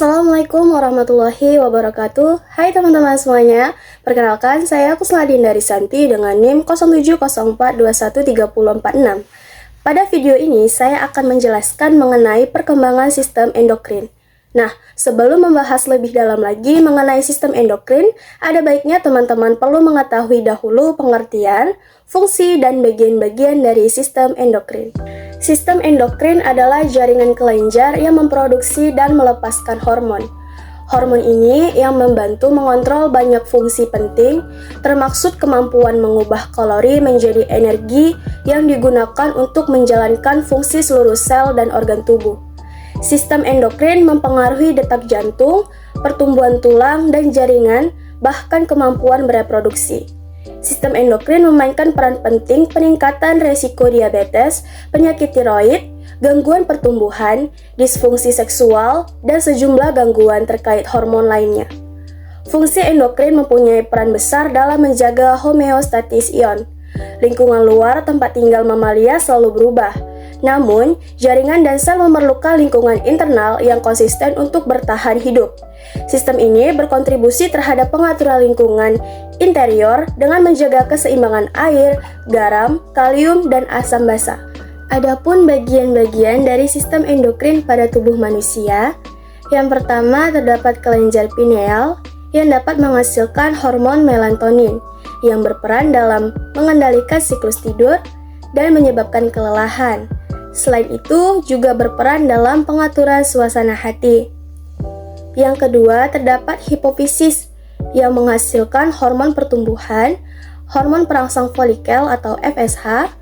Assalamualaikum warahmatullahi wabarakatuh. Hai teman-teman semuanya. Perkenalkan, saya Kusnadin dari Santi dengan NIM 0704213046. Pada video ini, saya akan menjelaskan mengenai perkembangan sistem endokrin. Nah, sebelum membahas lebih dalam lagi mengenai sistem endokrin, ada baiknya teman-teman perlu mengetahui dahulu pengertian, fungsi, dan bagian-bagian dari sistem endokrin. Sistem endokrin adalah jaringan kelenjar yang memproduksi dan melepaskan hormon. Hormon ini yang membantu mengontrol banyak fungsi penting, termaksud kemampuan mengubah kalori menjadi energi yang digunakan untuk menjalankan fungsi seluruh sel dan organ tubuh. Sistem endokrin mempengaruhi detak jantung, pertumbuhan tulang dan jaringan, bahkan kemampuan bereproduksi. Sistem endokrin memainkan peran penting peningkatan resiko diabetes, penyakit tiroid, gangguan pertumbuhan, disfungsi seksual, dan sejumlah gangguan terkait hormon lainnya. Fungsi endokrin mempunyai peran besar dalam menjaga homeostatis ion. Lingkungan luar tempat tinggal mamalia selalu berubah. Namun, jaringan dan sel memerlukan lingkungan internal yang konsisten untuk bertahan hidup. Sistem ini berkontribusi terhadap pengaturan lingkungan interior dengan menjaga keseimbangan air, garam, kalium, dan asam basa. Adapun bagian-bagian dari sistem endokrin pada tubuh manusia, yang pertama terdapat kelenjar pineal yang dapat menghasilkan hormon melatonin yang berperan dalam mengendalikan siklus tidur dan menyebabkan kelelahan. Selain itu, juga berperan dalam pengaturan suasana hati. Yang kedua, terdapat hipofisis yang menghasilkan hormon pertumbuhan, hormon perangsang folikel atau FSH,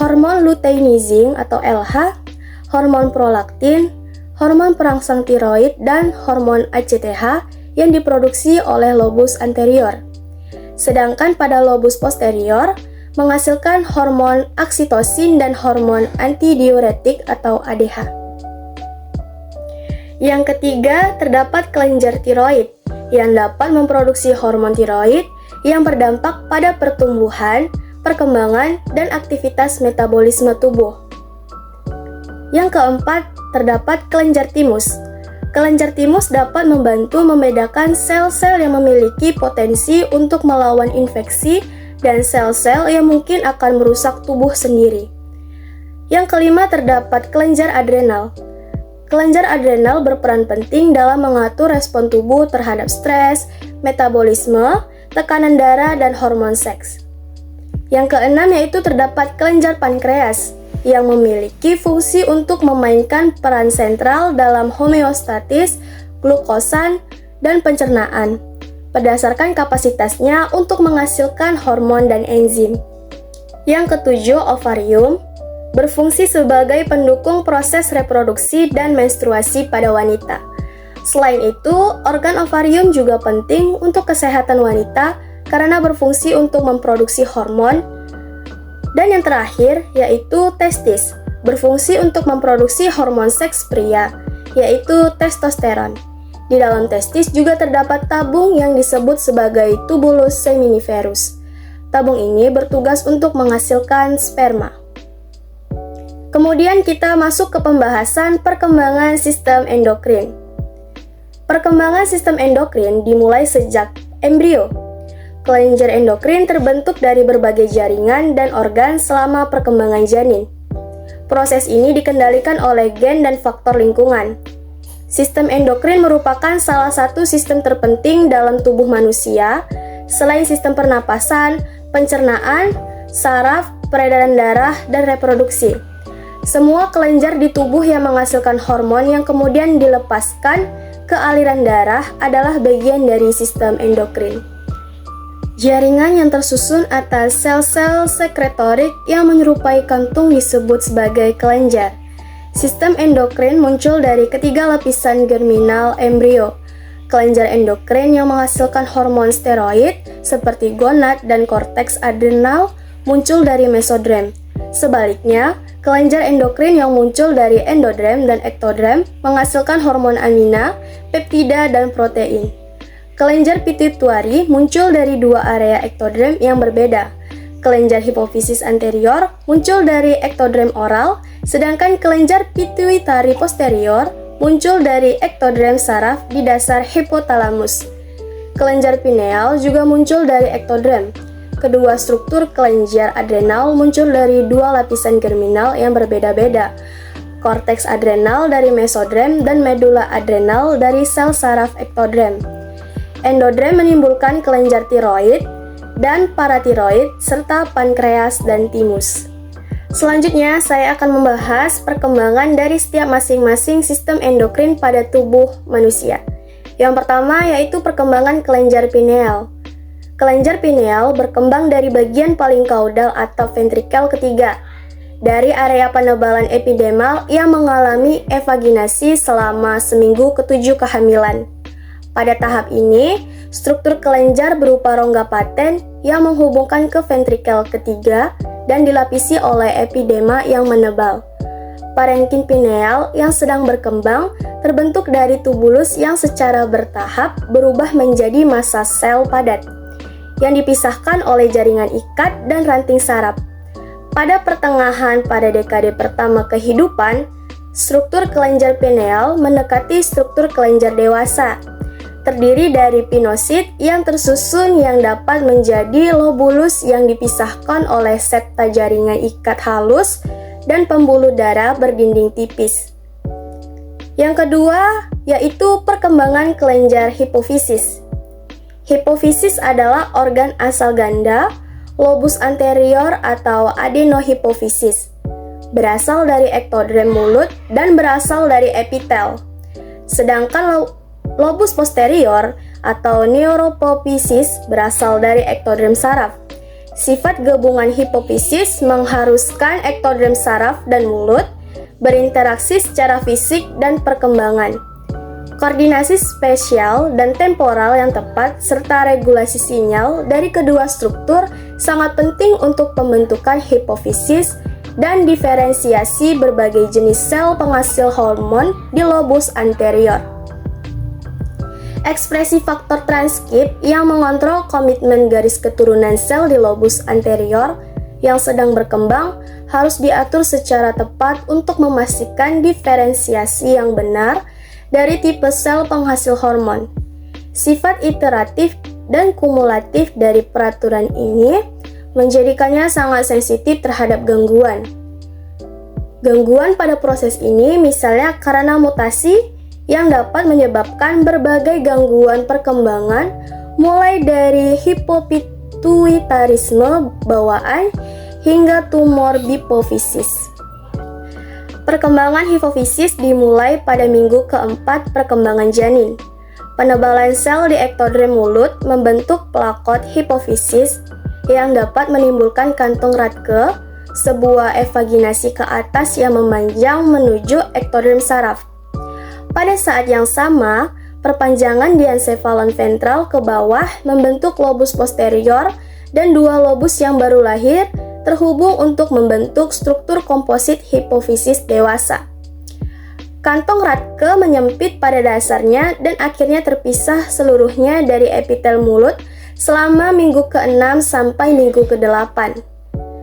hormon luteinizing atau LH, hormon prolaktin, hormon perangsang tiroid, dan hormon ACTH yang diproduksi oleh lobus anterior. Sedangkan pada lobus posterior, menghasilkan hormon oksitosin dan hormon antidiuretik atau ADH. Yang ketiga, terdapat kelenjar tiroid yang dapat memproduksi hormon tiroid yang berdampak pada pertumbuhan, perkembangan, dan aktivitas metabolisme tubuh. Yang keempat, terdapat kelenjar timus. Kelenjar timus dapat membantu membedakan sel-sel yang memiliki potensi untuk melawan infeksi dan sel-sel yang mungkin akan merusak tubuh sendiri. Yang kelima, terdapat kelenjar adrenal. Kelenjar adrenal berperan penting dalam mengatur respon tubuh terhadap stres, metabolisme, tekanan darah, dan hormon seks. Yang keenam yaitu terdapat kelenjar pankreas yang memiliki fungsi untuk memainkan peran sentral dalam homeostatis, glukosan, dan pencernaan berdasarkan kapasitasnya untuk menghasilkan hormon dan enzim. Yang ketujuh, ovarium berfungsi sebagai pendukung proses reproduksi dan menstruasi pada wanita. Selain itu, organ ovarium juga penting untuk kesehatan wanita karena berfungsi untuk memproduksi hormon. Dan yang terakhir, yaitu testis, berfungsi untuk memproduksi hormon seks pria, yaitu testosteron. Di dalam testis juga terdapat tabung yang disebut sebagai tubulus seminiferus. Tabung ini bertugas untuk menghasilkan sperma. Kemudian kita masuk ke pembahasan perkembangan sistem endokrin. Perkembangan sistem endokrin dimulai sejak embrio. Kelenjar endokrin terbentuk dari berbagai jaringan dan organ selama perkembangan janin. Proses ini dikendalikan oleh gen dan faktor lingkungan. Sistem endokrin merupakan salah satu sistem terpenting dalam tubuh manusia, selain sistem pernapasan, pencernaan, saraf, peredaran darah, dan reproduksi. Semua kelenjar di tubuh yang menghasilkan hormon yang kemudian dilepaskan ke aliran darah adalah bagian dari sistem endokrin. Jaringan yang tersusun atas sel-sel sekretorik yang menyerupai kantung disebut sebagai kelenjar. Sistem endokrin muncul dari ketiga lapisan germinal embrio. Kelenjar endokrin yang menghasilkan hormon steroid seperti gonad dan korteks adrenal muncul dari mesodrem. Sebaliknya, kelenjar endokrin yang muncul dari endodrem dan ektodrem menghasilkan hormon amina, peptida, dan protein. Kelenjar pituitari muncul dari dua area ektodrem yang berbeda. Kelenjar hipofisis anterior muncul dari ektodrem oral, sedangkan kelenjar pituitari posterior muncul dari ektodrem saraf di dasar hipotalamus. Kelenjar pineal juga muncul dari ektodrem. Kedua struktur kelenjar adrenal muncul dari dua lapisan germinal yang berbeda-beda. Korteks adrenal dari mesodrem dan medula adrenal dari sel saraf ektodrem. Endodrem menimbulkan kelenjar tiroid dan paratiroid serta pankreas dan timus. Selanjutnya, saya akan membahas perkembangan dari setiap masing-masing sistem endokrin pada tubuh manusia. Yang pertama yaitu perkembangan kelenjar pineal. Kelenjar pineal berkembang dari bagian paling kaudal atau ventrikel ketiga, dari area penebalan epidemal yang mengalami evaginasi selama seminggu ke-7 kehamilan. Pada tahap ini, struktur kelenjar berupa rongga paten yang menghubungkan ke ventrikel ketiga dan dilapisi oleh epidema yang menebal. Parenkim pineal yang sedang berkembang terbentuk dari tubulus yang secara bertahap berubah menjadi massa sel padat yang dipisahkan oleh jaringan ikat dan ranting saraf. Pada pertengahan pada dekade pertama kehidupan, struktur kelenjar pineal mendekati struktur kelenjar dewasa, terdiri dari pinosit yang tersusun yang dapat menjadi lobulus yang dipisahkan oleh septa jaringan ikat halus dan pembuluh darah berdinding tipis. Yang kedua yaitu perkembangan kelenjar hipofisis. Hipofisis adalah organ asal ganda, lobus anterior atau adenohipofisis. Berasal dari ektodrem mulut dan berasal dari epitel. Sedangkan lobus posterior atau neuropofisis berasal dari ektodrem saraf. Sifat gabungan hipofisis mengharuskan ektodrem saraf dan mulut berinteraksi secara fisik dan perkembangan. Koordinasi spesial dan temporal yang tepat serta regulasi sinyal dari kedua struktur sangat penting untuk pembentukan hipofisis dan diferensiasi berbagai jenis sel penghasil hormon di lobus anterior. Ekspresi faktor transkrip yang mengontrol komitmen garis keturunan sel di lobus anterior yang sedang berkembang harus diatur secara tepat untuk memastikan diferensiasi yang benar dari tipe sel penghasil hormon. Sifat iteratif dan kumulatif dari peraturan ini menjadikannya sangat sensitif terhadap gangguan. Gangguan pada proses ini misalnya karena mutasi yang dapat menyebabkan berbagai gangguan perkembangan mulai dari hipopituitarisme bawaan hingga tumor hipofisis. Perkembangan hipofisis dimulai pada minggu keempat perkembangan janin. Penebalan sel di ektodrem mulut membentuk plakot hipofisis yang dapat menimbulkan kantung Rathke, sebuah evaginasi ke atas yang memanjang menuju ektodrem saraf. Pada saat yang sama, perpanjangan diencephalon ventral ke bawah membentuk lobus posterior dan dua lobus yang baru lahir terhubung untuk membentuk struktur komposit hipofisis dewasa. Kantong Rathke menyempit pada dasarnya dan akhirnya terpisah seluruhnya dari epitel mulut selama minggu ke-6 sampai minggu ke-8.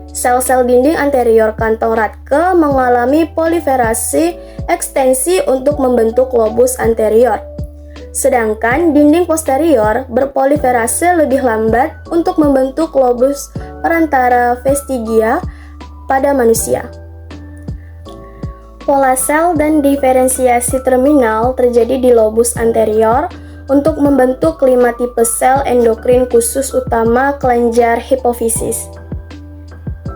Sel-sel dinding anterior kantong Rathke mengalami proliferasi ekstensi untuk membentuk lobus anterior. Sedangkan dinding posterior berproliferasi lebih lambat untuk membentuk lobus perantara vestigia pada manusia. Pola sel dan diferensiasi terminal terjadi di lobus anterior untuk membentuk 5 tipe sel endokrin khusus utama kelenjar hipofisis.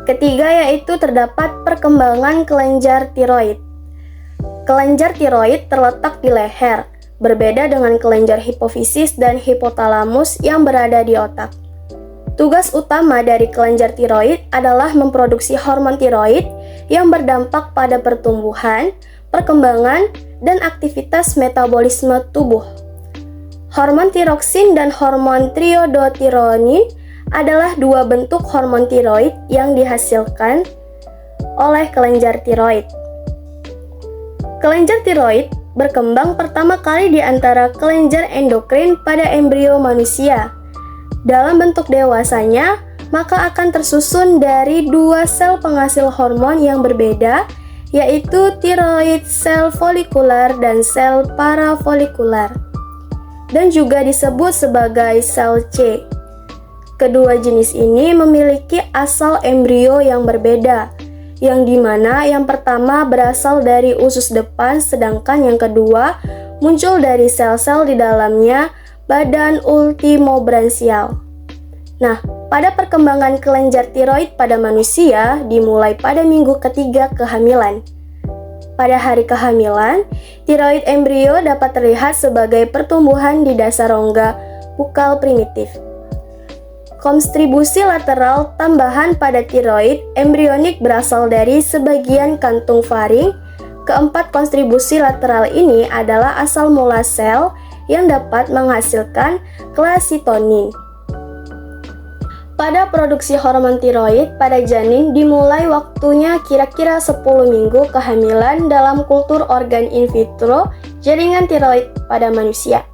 Ketiga yaitu terdapat perkembangan kelenjar tiroid. Kelenjar tiroid terletak di leher, berbeda dengan kelenjar hipofisis dan hipotalamus yang berada di otak. Tugas utama dari kelenjar tiroid adalah memproduksi hormon tiroid yang berdampak pada pertumbuhan, perkembangan, dan aktivitas metabolisme tubuh. Hormon tiroksin dan hormon triodotironin adalah dua bentuk hormon tiroid yang dihasilkan oleh kelenjar tiroid. Kelenjar tiroid berkembang pertama kali di antara kelenjar endokrin pada embrio manusia. Dalam bentuk dewasanya, maka akan tersusun dari dua sel penghasil hormon yang berbeda yaitu tiroid sel folikular dan sel parafolikular, dan juga disebut sebagai sel C. Kedua jenis ini memiliki asal embrio yang berbeda, yang dimana yang pertama berasal dari usus depan, sedangkan yang kedua muncul dari sel-sel di dalamnya badan ultimobranchial. Nah, pada perkembangan kelenjar tiroid pada manusia dimulai pada minggu ketiga kehamilan. Pada hari kehamilan, tiroid embrio dapat terlihat sebagai pertumbuhan di dasar rongga bukal primitif. Konstribusi lateral tambahan pada tiroid embrionik berasal dari sebagian kantung faring. Keempat kontribusi lateral ini adalah asal mula sel yang dapat menghasilkan kalsitonin. Pada produksi hormon tiroid pada janin dimulai waktunya kira-kira 10 minggu kehamilan dalam kultur organ in vitro jaringan tiroid pada manusia.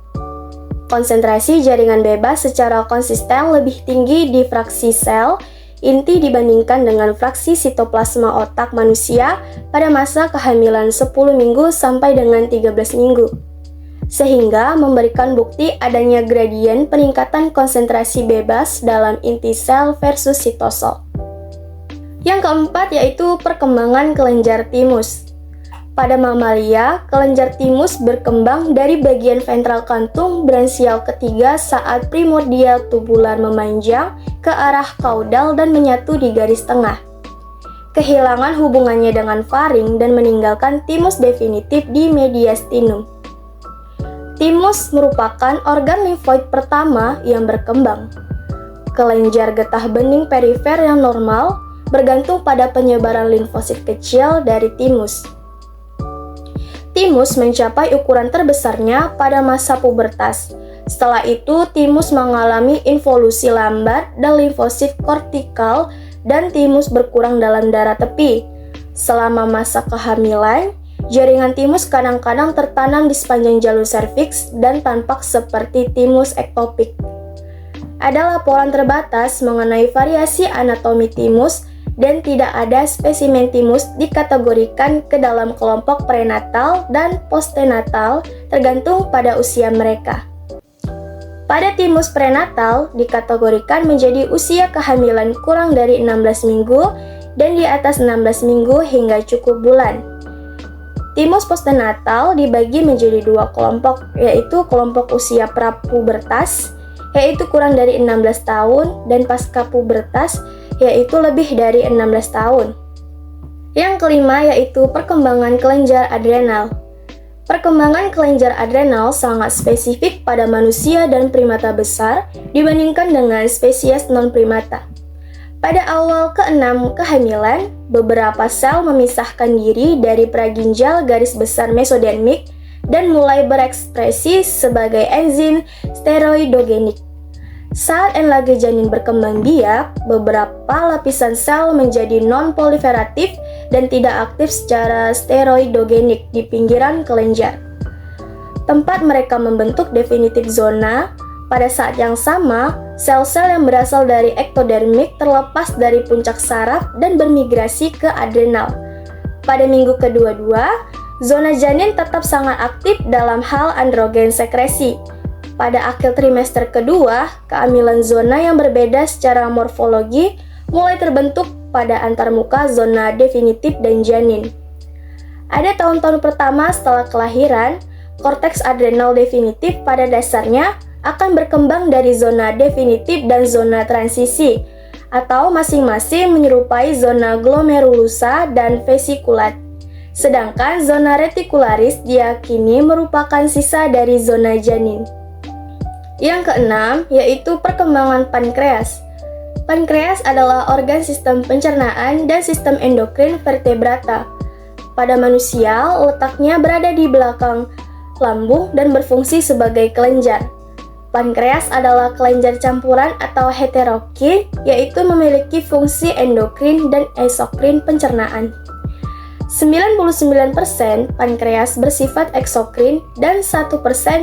Konsentrasi jaringan bebas secara konsisten lebih tinggi di fraksi sel inti dibandingkan dengan fraksi sitoplasma otak manusia pada masa kehamilan 10 minggu sampai dengan 13 minggu. Sehingga memberikan bukti adanya gradien peningkatan konsentrasi bebas dalam inti sel versus sitosol. Yang keempat yaitu perkembangan kelenjar timus. Pada mamalia, kelenjar timus berkembang dari bagian ventral kantung branchial ketiga saat primordial tubular memanjang ke arah kaudal dan menyatu di garis tengah. Kehilangan hubungannya dengan faring dan meninggalkan timus definitif di mediastinum. Timus merupakan organ limfoid pertama yang berkembang. Kelenjar getah bening perifer yang normal bergantung pada penyebaran limfosit kecil dari timus. Timus mencapai ukuran terbesarnya pada masa pubertas. Setelah itu, timus mengalami involusi lambat dan limfosit kortikal dan timus berkurang dalam darah tepi. Selama masa kehamilan, jaringan timus kadang-kadang tertanam di sepanjang jalur serviks dan tampak seperti timus ektopik. Ada laporan terbatas mengenai variasi anatomi timus dan tidak ada spesimen timus dikategorikan ke dalam kelompok prenatal dan postnatal tergantung pada usia mereka. Pada timus prenatal dikategorikan menjadi usia kehamilan kurang dari 16 minggu dan di atas 16 minggu hingga cukup bulan. Timus postnatal dibagi menjadi dua kelompok, yaitu kelompok usia prapubertas, yaitu kurang dari 16 tahun, dan pasca pubertas, yaitu lebih dari 16 tahun. Yang kelima yaitu perkembangan kelenjar adrenal. Perkembangan kelenjar adrenal sangat spesifik pada manusia dan primata besar dibandingkan dengan spesies non-primata. Pada awal ke-6 kehamilan, beberapa sel memisahkan diri dari praginjal garis besar mesodermik dan mulai berekspresi sebagai enzim steroidogenik. Saat enlage janin berkembang biak, beberapa lapisan sel menjadi non-proliferatif dan tidak aktif secara steroidogenik di pinggiran kelenjar. Tempat mereka membentuk definitif zona. Pada saat yang sama, sel-sel yang berasal dari ektodermik terlepas dari puncak saraf dan bermigrasi ke adrenal. Pada minggu kedua-dua, zona janin tetap sangat aktif dalam hal androgen sekresi. Pada akhir trimester kedua, kehamilan zona yang berbeda secara morfologi mulai terbentuk pada antarmuka zona definitif dan janin. Ada tahun-tahun pertama setelah kelahiran, korteks adrenal definitif pada dasarnya akan berkembang dari zona definitif dan zona transisi, atau masing-masing menyerupai zona glomerulusa dan vesikulat. Sedangkan zona retikularis diyakini merupakan sisa dari zona janin. Yang keenam, yaitu perkembangan pankreas. Pankreas adalah organ sistem pencernaan dan sistem endokrin vertebrata. Pada manusia, letaknya berada di belakang lambung dan berfungsi sebagai kelenjar. Pankreas adalah kelenjar campuran atau heterokin, yaitu memiliki fungsi endokrin dan eksokrin pencernaan. 99% pankreas bersifat eksokrin dan 1%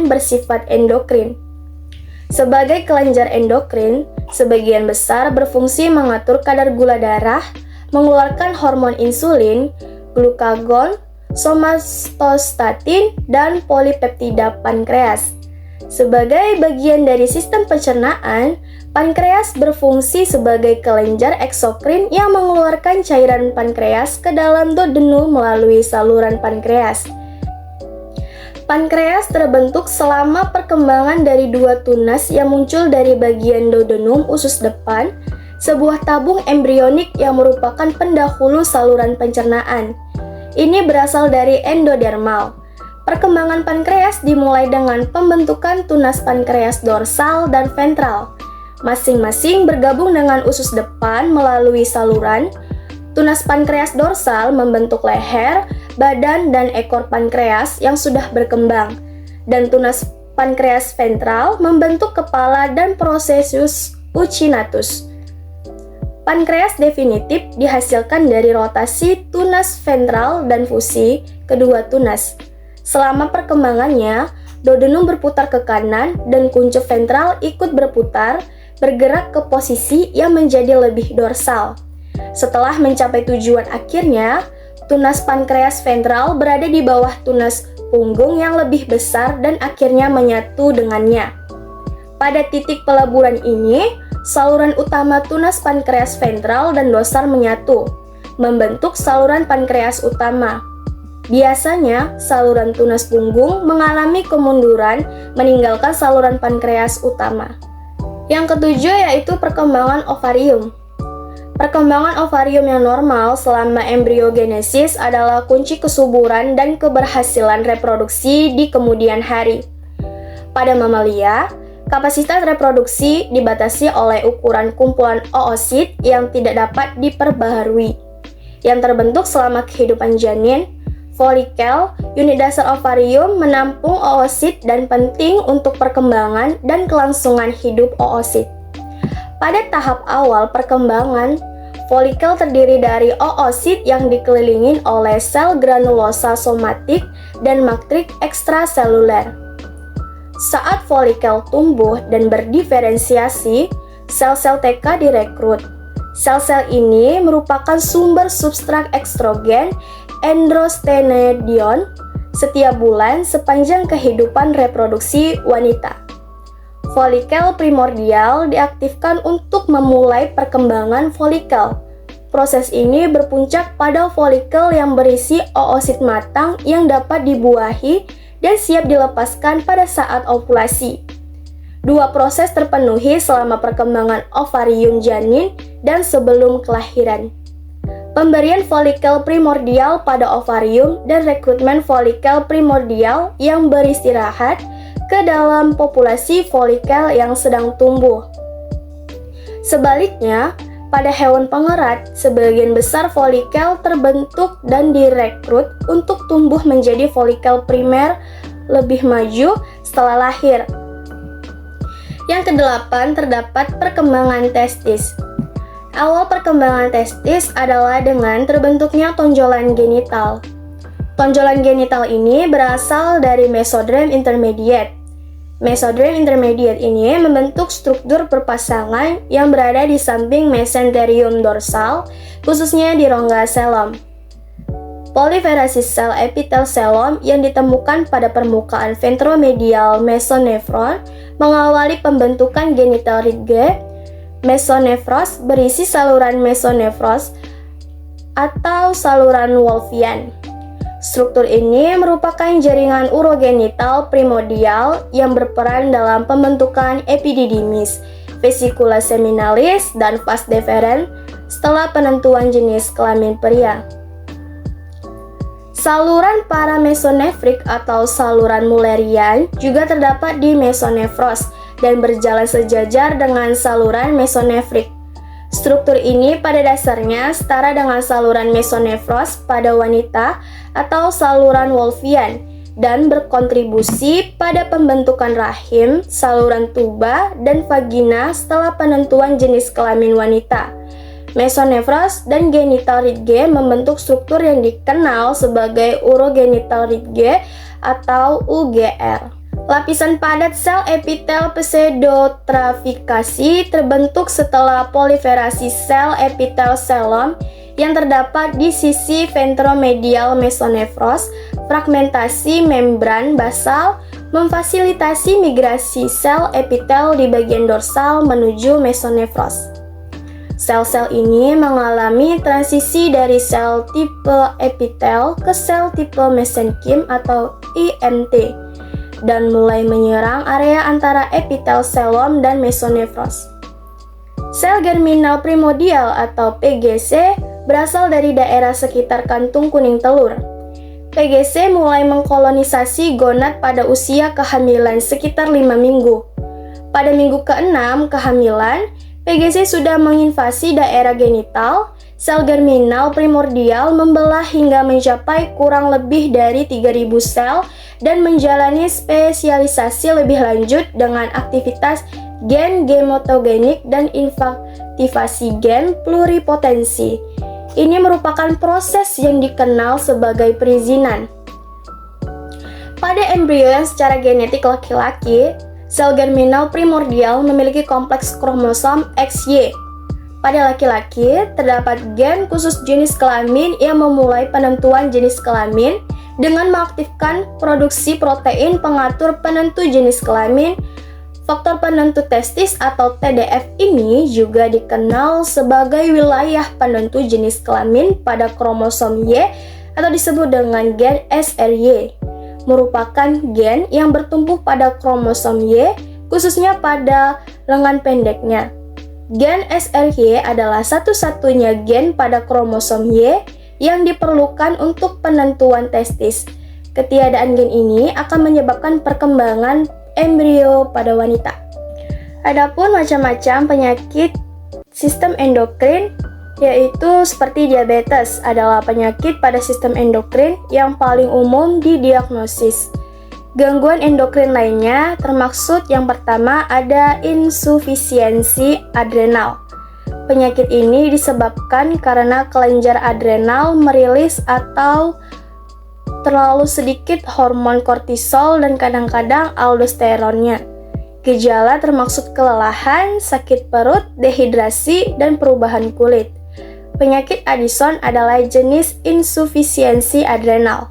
bersifat endokrin. Sebagai kelenjar endokrin, sebagian besar berfungsi mengatur kadar gula darah, mengeluarkan hormon insulin, glukagon, somatostatin, dan polipeptida pankreas. Sebagai bagian dari sistem pencernaan, pankreas berfungsi sebagai kelenjar eksokrin yang mengeluarkan cairan pankreas ke dalam duodenum melalui saluran pankreas. Pankreas terbentuk selama perkembangan dari dua tunas yang muncul dari bagian duodenum usus depan, sebuah tabung embrionik yang merupakan pendahulu saluran pencernaan. Ini berasal dari endodermal. Perkembangan pankreas dimulai dengan pembentukan tunas pankreas dorsal dan ventral. Masing-masing bergabung dengan usus depan melalui saluran. Tunas pankreas dorsal membentuk leher, badan, dan ekor pankreas yang sudah berkembang. Dan tunas pankreas ventral membentuk kepala dan processus uchinatus. Pankreas definitif dihasilkan dari rotasi tunas ventral dan fusi kedua tunas. Selama perkembangannya, duodenum berputar ke kanan dan kuncup ventral ikut berputar, bergerak ke posisi yang menjadi lebih dorsal. Setelah mencapai tujuan akhirnya, tunas pankreas ventral berada di bawah tunas punggung yang lebih besar dan akhirnya menyatu dengannya. Pada titik peleburan ini, saluran utama tunas pankreas ventral dan dorsal menyatu, membentuk saluran pankreas utama. Biasanya, saluran tunas punggung mengalami kemunduran meninggalkan saluran pankreas utama. Yang ketujuh yaitu perkembangan ovarium. Perkembangan ovarium yang normal selama embriogenesis adalah kunci kesuburan dan keberhasilan reproduksi di kemudian hari. Pada mamalia, kapasitas reproduksi dibatasi oleh ukuran kumpulan oosit yang tidak dapat diperbaharui, yang terbentuk selama kehidupan janin. Folikel, unit dasar ovarium, menampung oosit dan penting untuk perkembangan dan kelangsungan hidup oosit. Pada tahap awal perkembangan, folikel terdiri dari oosit yang dikelilingi oleh sel granulosa somatik dan matrik ekstraseluler. Saat folikel tumbuh dan berdiferensiasi, sel-sel TK direkrut. Sel-sel ini merupakan sumber substrat estrogen androstenedion setiap bulan sepanjang kehidupan reproduksi wanita. Folikel primordial diaktifkan untuk memulai perkembangan folikel. Proses ini berpuncak pada folikel yang berisi oosit matang yang dapat dibuahi dan siap dilepaskan pada saat ovulasi. Dua proses terpenuhi selama perkembangan ovarium janin dan sebelum kelahiran. Pemberian folikel primordial pada ovarium dan rekrutmen folikel primordial yang beristirahat ke dalam populasi folikel yang sedang tumbuh. Sebaliknya, pada hewan pengerat, sebagian besar folikel terbentuk dan direkrut untuk tumbuh menjadi folikel primer lebih maju setelah lahir. Yang kedelapan, terdapat perkembangan testis. Awal perkembangan testis adalah dengan terbentuknya tonjolan genital. Tonjolan genital ini berasal dari mesoderm intermediate. Mesoderm intermediate ini membentuk struktur berpasangan yang berada di samping mesenterium dorsal, khususnya di rongga selom. Proliferasi sel epitelselom yang ditemukan pada permukaan ventromedial mesonefron mengawali pembentukan genital ridge. Mesonefros berisi saluran mesonefros atau saluran Wolffian. Struktur ini merupakan jaringan urogenital primordial yang berperan dalam pembentukan epididymis, vesicula seminalis, dan vas deferens setelah penentuan jenis kelamin pria. Saluran paramesonefrik atau saluran Mullerian juga terdapat di mesonefros dan berjalan sejajar dengan saluran mesonefrik. Struktur ini pada dasarnya setara dengan saluran mesonefros pada wanita atau saluran Wolffian dan berkontribusi pada pembentukan rahim, saluran tuba, dan vagina setelah penentuan jenis kelamin wanita. Mesonefros dan genital ridge membentuk struktur yang dikenal sebagai urogenital ridge atau UGR. Lapisan padat sel epitel pseudotrafikasi terbentuk setelah proliferasi sel epitelselom yang terdapat di sisi ventromedial mesonefros, fragmentasi membran basal, memfasilitasi migrasi sel epitel di bagian dorsal menuju mesonefros. Sel-sel ini mengalami transisi dari sel tipe epitel ke sel tipe mesenkim atau IMT dan mulai menyerang area antara epitel selom dan mesonefros. Sel germinal primordial atau PGC berasal dari daerah sekitar kantung kuning telur. PGC mulai mengkolonisasi gonad pada usia kehamilan sekitar 5 minggu. Pada minggu ke-6 kehamilan, PGC sudah menginvasi daerah genital. Sel germinal primordial membelah hingga mencapai kurang lebih dari 3.000 sel dan menjalani spesialisasi lebih lanjut dengan aktivitas gen gematogenik dan inaktivasi gen pluripotensi. Ini merupakan proses yang dikenal sebagai perizinan. Pada embrio yang secara genetik laki-laki, sel germinal primordial memiliki kompleks kromosom XY. Pada laki-laki, terdapat gen khusus jenis kelamin yang memulai penentuan jenis kelamin dengan mengaktifkan produksi protein pengatur penentu jenis kelamin. Faktor penentu testis atau TDF ini juga dikenal sebagai wilayah penentu jenis kelamin pada kromosom Y atau disebut dengan gen SRY. Merupakan gen yang bertumbuh pada kromosom Y, khususnya pada lengan pendeknya. Gen SRY adalah satu-satunya gen pada kromosom Y yang diperlukan untuk penentuan testis. Ketiadaan gen ini akan menyebabkan perkembangan embrio pada wanita. Adapun macam-macam penyakit sistem endokrin, yaitu seperti diabetes adalah penyakit pada sistem endokrin yang paling umum didiagnosis. Gangguan endokrin lainnya termaksud yang pertama ada insufisiensi adrenal. Penyakit ini disebabkan karena kelenjar adrenal merilis atau terlalu sedikit hormon kortisol dan kadang-kadang aldosteronnya. Gejala termaksud kelelahan, sakit perut, dehidrasi, dan perubahan kulit. Penyakit Addison adalah jenis insufisiensi adrenal.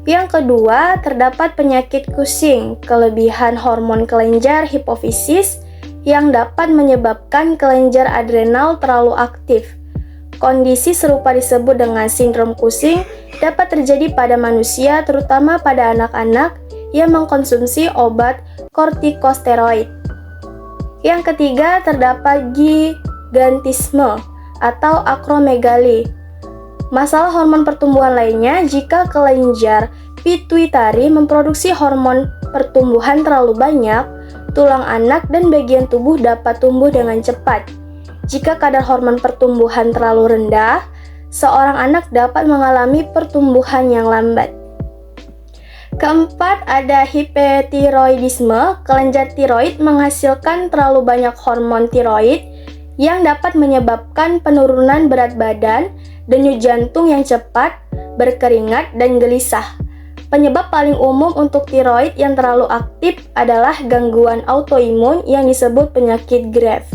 Yang kedua, terdapat penyakit Cushing, kelebihan hormon kelenjar hipofisis yang dapat menyebabkan kelenjar adrenal terlalu aktif. Kondisi serupa disebut dengan sindrom Cushing dapat terjadi pada manusia, terutama pada anak-anak yang mengkonsumsi obat kortikosteroid. Yang ketiga, terdapat gigantisme atau akromegali. Masalah hormon pertumbuhan lainnya jika kelenjar pituitari memproduksi hormon pertumbuhan terlalu banyak, tulang anak dan bagian tubuh dapat tumbuh dengan cepat. Jika kadar hormon pertumbuhan terlalu rendah, seorang anak dapat mengalami pertumbuhan yang lambat. Keempat, ada hipertiroidisme. Kelenjar tiroid menghasilkan terlalu banyak hormon tiroid yang dapat menyebabkan penurunan berat badan, denyut jantung yang cepat, berkeringat, dan gelisah. Penyebab paling umum untuk tiroid yang terlalu aktif adalah gangguan autoimun yang disebut penyakit Graves.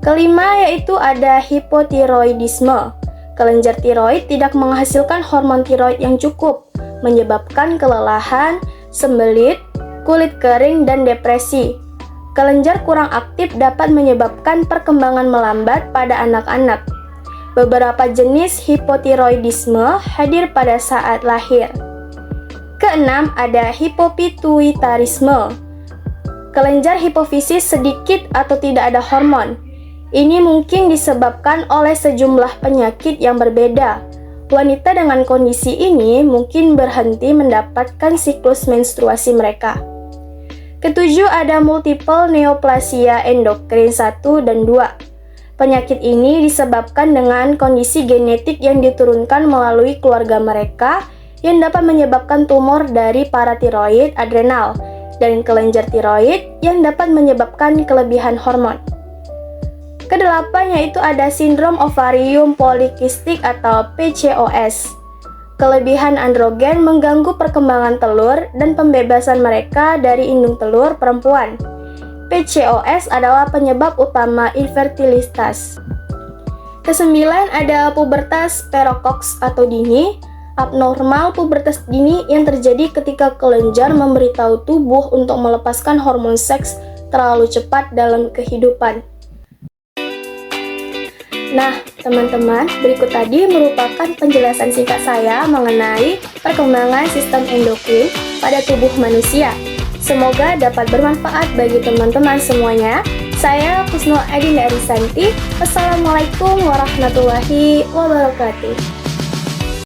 Kelima, yaitu ada hipotiroidisme. Kelenjar tiroid tidak menghasilkan hormon tiroid yang cukup, menyebabkan kelelahan, sembelit, kulit kering, dan depresi. Kelenjar kurang aktif dapat menyebabkan perkembangan melambat pada anak-anak. Beberapa jenis hipotiroidisme hadir pada saat lahir. Keenam, ada hipopituitarisme. Kelenjar hipofisis sedikit atau tidak ada hormon. Ini mungkin disebabkan oleh sejumlah penyakit yang berbeda. Wanita dengan kondisi ini mungkin berhenti mendapatkan siklus menstruasi mereka. Ketujuh, ada multiple neoplasia endokrin 1 dan 2. Penyakit ini disebabkan dengan kondisi genetik yang diturunkan melalui keluarga mereka yang dapat menyebabkan tumor dari paratiroid adrenal dan kelenjar tiroid yang dapat menyebabkan kelebihan hormon. Kedelapan, yaitu ada sindrom ovarium polikistik atau PCOS. Kelebihan androgen mengganggu perkembangan telur dan pembebasan mereka dari indung telur perempuan. PCOS adalah penyebab utama infertilitas. Kesembilan ada pubertas precox atau dini. Abnormal pubertas dini yang terjadi ketika kelenjar memberitahu tubuh untuk melepaskan hormon seks terlalu cepat dalam kehidupan. Nah, teman-teman, berikut tadi merupakan penjelasan singkat saya mengenai perkembangan sistem endokrin pada tubuh manusia. Semoga dapat bermanfaat bagi teman-teman semuanya. Saya Kusno Adinda Arisanti. Wassalamualaikum warahmatullahi wabarakatuh.